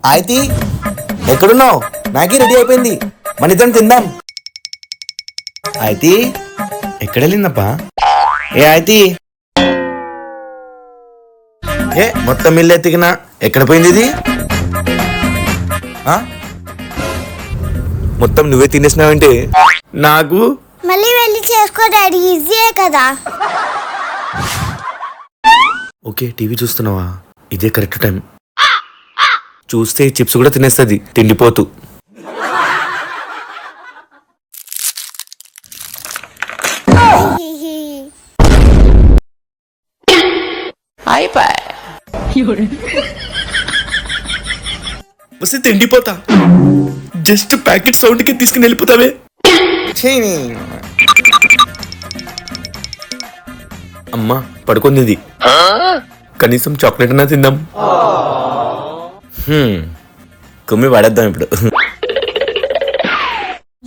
అయితే ఎక్కడున్నావు? నాకే రెడీ అయిపోయింది, మన ఇద్దరం తిందాం. అయితే ఎక్కడ వెళ్ళిందప్పా? ఏ అయితే మొత్తం ఇల్లు ఎత్తికినా ఎక్కడ పోయింది ఇది? మొత్తం నువ్వే తినేసినావంటే నాకు మళ్ళీ వెళ్ళి చేసుకో డాడీ, ఈజీయే కదా. ఓకే, టీవీ చూస్తున్నావా? ఇదే కరెక్ట్ టైం. చూస్తే చిప్స్ కూడా తినేస్తుంది తిండిపోతూ. వస్తే తిండిపోతా. జస్ట్ ప్యాకెట్ సౌండ్ కి తీసుకుని వెళ్ళిపోతావే. అమ్మా పడుకుంది ఇది, కనీసం చాక్లెట్ అన్నా తిందాం. కుమ్మి పడేద్దాం ఇప్పుడు.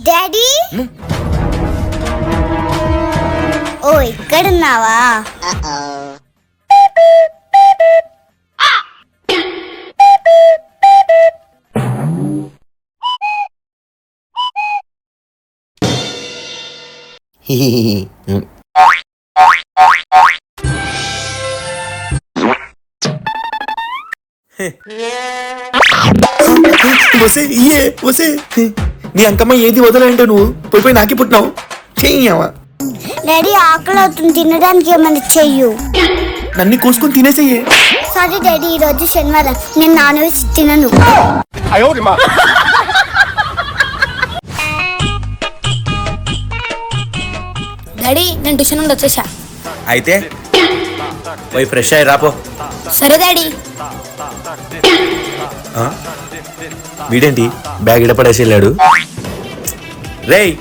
డాడీ ఓ ఇక్కడున్నావా? నీ అంకమ్మ ఏది వదలంటే నువ్వు పోయి నాకి పుట్టినావు. చెయ్యవా డాడీ ఆకలి అవుతుంది, తినడానికి ఏమైనా చెయ్యు. నన్ను కోసుకొని తినేసేయే. సారీ డాడీ, ఈ రోజు శనివారం, నేను నాన్ వెజ్ తినను. డాడీ నేను ట్యూషన్ నుండి వచ్చేసా. అయితే పోయి ఫ్రెష్ అయ్యి రాపో. సరే డాడీ. వీడేంటి బ్యాగ్ ఇడపడేసి వెళ్ళాడు? రేయ్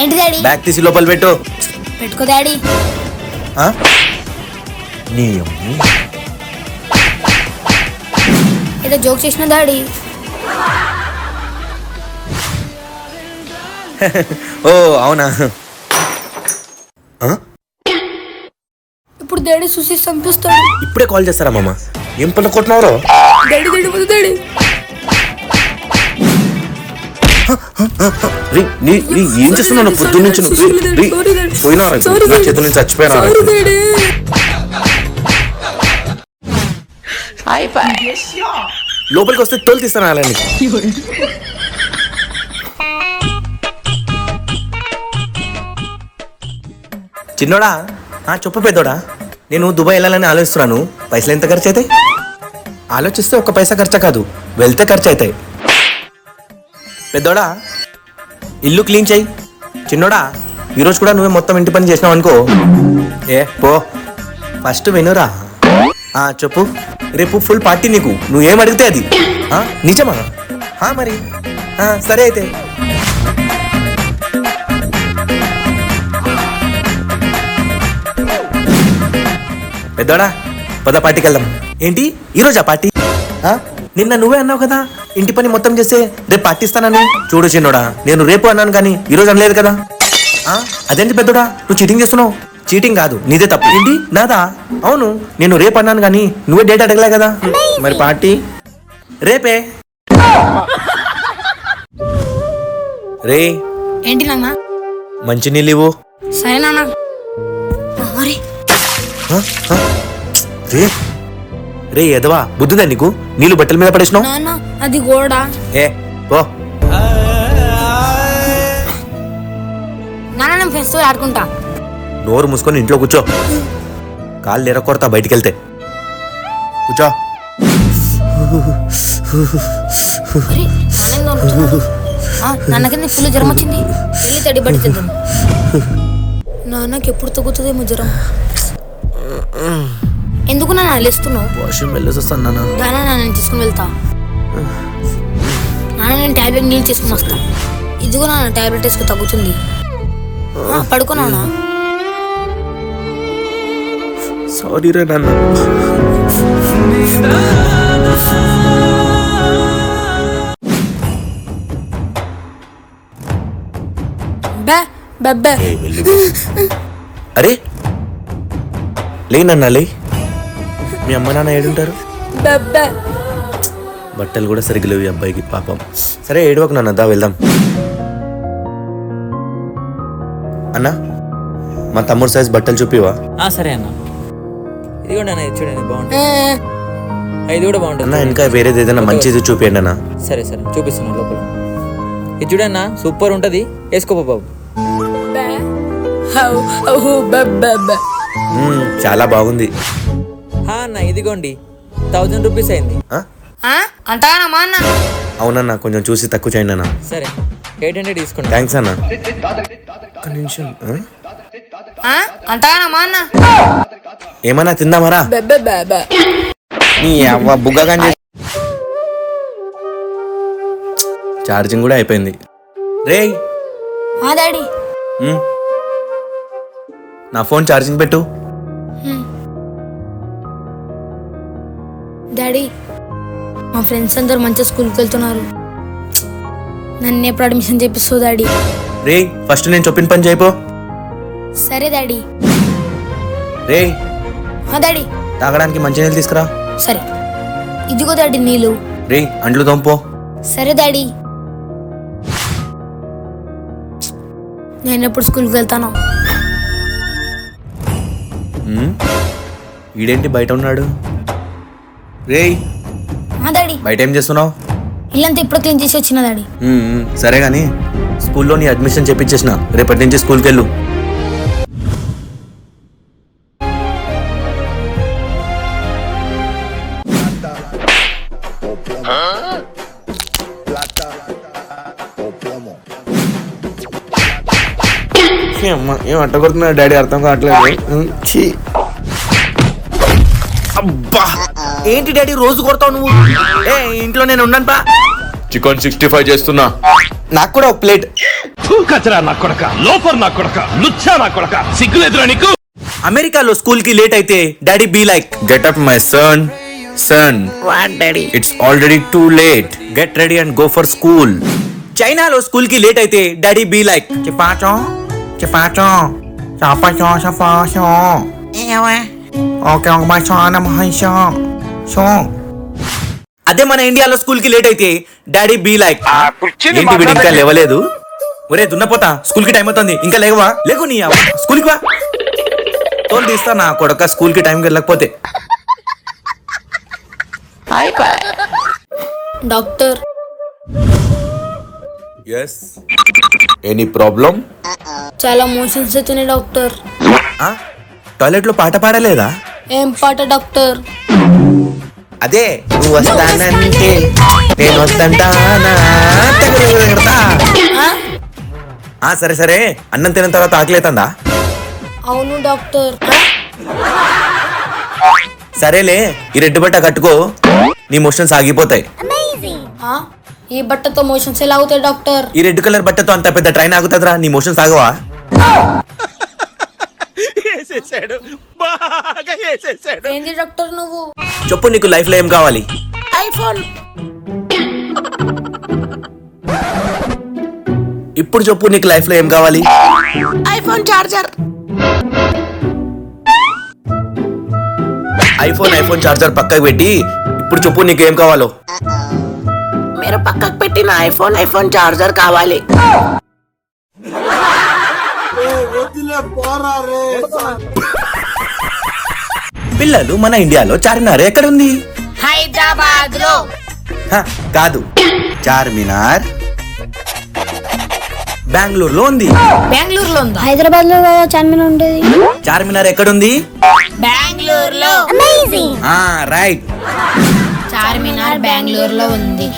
ఏంటి డాడీ? బ్యాగ్ తీసి లోపల పెట్టు. పెట్టుకో డాడీ. నీ ఏదో జోక్ చేసిన డాడీ. ఓ అవునా? ఇప్పుడు డాడీ చూసి చంపిస్తాడు. ఇప్పుడే కాల్ చేస్తారా మామ? ఏం పని కొట్టినవరో? డాడీ డాడీ వద్దు డాడీ. ఏం చేస్తున్నావు పొద్దు నుంచి? పోయినా నా చేతుల నుంచి చచ్చిపోయినా. లోపలికి వస్తే తోలు తీస్తాను అలాని. చిన్నోడా చెప్పు పెద్దోడా, నేను దుబాయ్ వెళ్ళాలని ఆలోచిస్తున్నాను. పైసలు ఎంత ఖర్చు అవుతాయి? ఆలోచిస్తే ఒక్క పైసా ఖర్చు కాదు, వెళ్తే ఖర్చు అవుతాయి. పెద్దోడా ఇల్లు క్లీన్ చేయి. చిన్నోడా ఈరోజు కూడా నువ్వే మొత్తం ఇంటి పని చేసినావు అనుకో. పో ఫస్ట్ వినురా. చెప్పు. రేపు ఫుల్ పార్టీ నీకు, నువ్వేం అడిగితే అది. నిజమా? మరి సరే అయితే. పెద్దోడా పద పార్టీకి వెళ్దాం. ఏంటి ఈరోజా పార్టీ? నిన్న నువ్వే అన్నావు కదా ఇంటి పని మొత్తం చేస్తే రేపు పార్టీ ఇస్తానని. చూడు చిన్నోడా, నేను రేపు అన్నాను కానీ ఈరోజు అనలేదు కదా. అదేంటి పెద్దోడా, నువ్వు చీటింగ్ చేస్తున్నావు? చీటింగ్ కాదు, నీదే తప్పు. ఏంటి నాదా? అవును, నేను రేపు అన్నాను కానీ నువ్వే డేట్ అడగలే కదా. మరి పార్టీ రేపే. రే ఏంటి నాన్న? మంచి నీళ్ళు ఇవ్వు. సరే నాన్న. రే రే ఎదవా, బుద్ధిదా నీకు? నీళ్ళు బట్టల మీద పడేసినావు. నాన్న అది గోడ. పో. నాన్న నేను ఫ్రెండ్స్ తో ఆడుకుంటా. నోరు మూసుకొని ఇంట్లో కూర్చో. కాళ్ళు ఎరకొడతా బయటికి వెళ్తే. కూర్చో. నాన్నకి ఫుల్ జ్వరం వచ్చింది, వెళ్ళి తడి బట్టి తిందాం. నాన్నకి ఎప్పుడు తగ్గుతుందేమో జ్వరం. ఎందుకు నాన్న వెళ్ళేస్తున్నావు? వాష్రూమ్ వెళ్ళేసి వస్తాను నాన్న. దానా నేను తీసుకుని వెళ్తా. నాన్న నేను టాబ్లెట్ నీళ్ళు తీసుకుని వస్తా. ఇదిగో నాన్న టాబ్లెట్ వేసుకు తగ్గుతుంది. పడుకో నాన్న. సారీ రా నాన్న. అరే లే నాన్న లే. మీ అమ్మ నాన్న ఏడుంటారు? బట్టలు కూడా సరిగ్గా లేవు ఈ అబ్బాయికి పాపం. సరే ఏడవకు నాన్న, దా వెళ్దాం. అన్నా మా తమ్ముడు సైజ్ బట్టలు చూపివా? సరే అన్న, ఇది కూడా అన్న, ఇది చూడండి బాగుంటుంది. ఇది కూడా బాగుంటుంది అన్న. ఇంకా వేరేది ఏదైనా మంచిది చూపియండి అన్న. సరే సరే చూపిస్తున్నా లోపల. ఇది చూడన్నా, సూపర్ ఉంటది, వేసుకోపో బాబు. చాలా బాగుంది. అన్న ఇదిగోండి, 1000 రూపీస్ అయింది. అంతగానా మా అన్న? అవునన్నా, కొంచెం చూసి తక్కువ చేయండి అన్న. సరే 800 తీసుకోండి. థ్యాంక్స్ అన్న. ఒక్క నిమిషం. అంతగానా మా అన్న? ఏమన్నా తిందామరా? నీ అవ్వ బుగ్గగా ఛార్జింగ్ కూడా అయిపోయింది. రే డాడీ, నా ఫోన్ ఛార్జింగ్ పెట్టు. డాడీ మా ఫ్రెండ్స్ అందరు మంచిగా స్కూల్కి వెళ్తున్నారు, నన్ను ఎప్పుడు అడ్మిషన్ చేపిస్తావు డాడీ? రే ఫస్ట్ నేను చెప్పిన పని చేయిపో. సరే డాడీ. రే డాడీ తాగడానికి మంచినీళ్ళు తీసుకురా. సరే. ఇదిగో డాడీ నీళ్ళు. రే అంట్లు తోంపో. సరే డాడీ. నేను ఎప్పుడు స్కూల్కి వెళ్తాను? ఈడేంటి బయట ఉన్నాడు? రే డాడీ బయట ఏం చేస్తున్నావు? ఇల్లంతా ఇప్పుడు క్లీన్ చేసి వచ్చిన డాడీ. సరే గాని స్కూల్లో నీ అడ్మిషన్ చెప్పించేసిన, రేపటి నుంచి స్కూల్కి వెళ్ళు. ఏం అట్టగొడుతున్నా డాడీ, అర్థం కావట్లేదు. అబ్బా ఏంటి డాడీ రోజు కొడతావు నువ్వు? ఇంట్లో నేను ఉన్నాను పా. చికెన్ 65 చేస్తున్నా. నాకు కూడా ఒక ప్లేట్. కచరా నా కొడక, లోపర్ నా కొడక, లుచ్చా నా కొడక, సిగ్గులేదురా నీకు? అమెరికాలో స్కూల్ కి లేట్ అయితే daddy be like, get up my son. Son what daddy, it's already too late, get ready and go for school. చైనాలో స్కూల్ కి లేట్ అయితే డాడీ బీ లైక్, చెప్పాచో చెప్పాచో చెప్పాచో చెప్పాచో okay my son my son. అదే మన ఇండియాలో స్కూల్ కి లేట్ అయితే డాడీ బీ లైక్, ఏంటి వీడు ఇంకా లేవలేదు? ఒరే దున్నపోతా, స్కూల్ కి టైం అవుతుంది, ఇంకా లేవా? లేకు నీ స్కూల్ కి వా. తోలు తీస్తా నా కొడక స్కూల్ కి టైంకి వెళ్ళకపోతే. Doctor yes any problem? చాలా మోషన్స్ అవుతున్నాయి డాక్టర్. టాయిలెట్ లో పాట పాడలేదా? ఏం పాట డాక్టర్? అదే నువ్వు వస్తానంటే నేను వస్తానా. సరే సరే, అన్నం తిన్న తర్వాత ఆకలేతుందా? అవును డాక్టర్. సరేలే, ఈ రెడ్ బట్ట కట్టుకో, నీ మోషన్స్ ఆగిపోతాయి. ఈ బట్టతో మోషన్స్ ఎలా అవుతాయి డాక్టర్? ఈ రెడ్ కలర్ బట్టతో అంత పెద్ద ట్రైన్ ఆగుతుందిరా, నీ మోషన్స్ ఆగవా? ఏంది డాక్టర్ నువ్వు? చెప్పు, నీకు లైఫ్ లో ఏం కావాలి? ఐఫోన్. ఇప్పుడు చెప్పు, నీకు లైఫ్ లో ఏం కావాలి? IPhone charger. ఐఫోన్ చార్జర్ పక్కకు పెట్టి ఇప్పుడు చెప్పు నీకు ఏం కావాలో. మీరు పక్కకు పెట్టిన ఐఫోన్ చార్జర్ కావాలి. పిల్లలు, మన ఇండియాలో చార్మినార్ ఎక్కడుంది? హైదరాబాద్ లో. కాదు, చార్మినార్ బెంగళూరులో ఉంది. బెంగళూరులో ఉందా? హైదరాబాద్ లో చార్మినార్ ఉండేది. చార్మినార్ ఎక్కడుంది? బెంగళూరులో. రైట్. చార్మినార్ బెంగళూరులో ఉంది.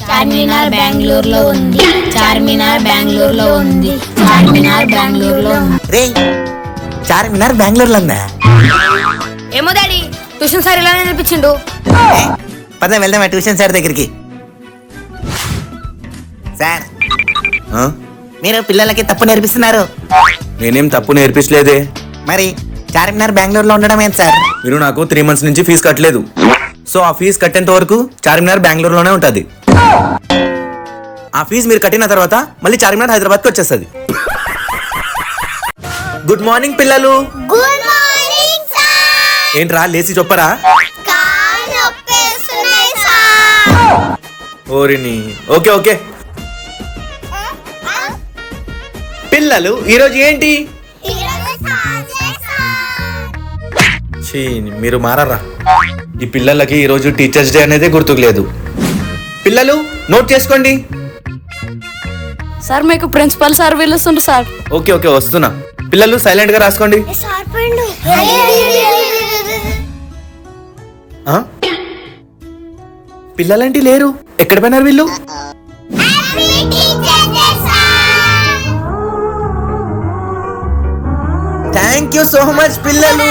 చార్మినార్ బెంగళూరులో ఉంది. చార్మినార్ బెంగళూరులో ఉంది. చార్మినార్ బెంగళూరులో ఉంది. రే చార్మినార్ బెంగళూరులో ఉందా? ఏమో డాడీ, ట్యూషన్ సార్ ఇలా నేర్పించిండు. పద వెళ్దాం ట్యూషన్ సార్ దగ్గరికి. సార్, మీరు పిల్లలకి తప్పు నేర్పిస్తున్నారు. నేనేం తప్పు నేర్పించలేదే. మరి చార్మినార్ బెంగళూరులో ఉండడం ఏంటి సార్? మీరు నాకు 3 months నుంచి ఫీజు కట్టలేదు, సో ఆ ఫీజు కట్టేంత వరకు చార్మినార్ బెంగళూరులోనే ఉంటది. ఆ ఫీజు మీరు కట్టిన తర్వాత మళ్ళీ చార్మినార్ హైదరాబాద్కి వచ్చేస్తుంది. గుడ్ మార్నింగ్ పిల్లలు. Good morning sir. ఏంట్రా లేచి చెప్పరా? కాలు నొప్పి ఓరిని. ఓకే ఓకే పిల్లలు ఈరోజు ఏంటి? ఛీ, మీరు మారరా. ఈ పిల్లలకి ఈరోజు టీచర్స్ డే అనేది గుర్తుకు లేదు. పిల్లలు నోట్ చేసుకోండి. సార్ మీకు ప్రిన్సిపల్ సార్ పిలుస్తుండ్రు సార్. ఓకే ఓకే వస్తున్నా. పిల్లలు సైలెంట్ గా రాసుకోండి. ఆ? పిల్లలంటి లేరు, ఎక్కడ పోయినారు వీళ్ళు? థ్యాంక్ యూ సో మచ్ పిల్లలు.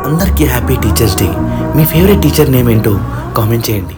అందరికీ హ్యాపీ టీచర్స్ డే. మీ ఫేవరెట్ టీచర్ నేమ్ ఏంటో కామెంట్ చేయండి.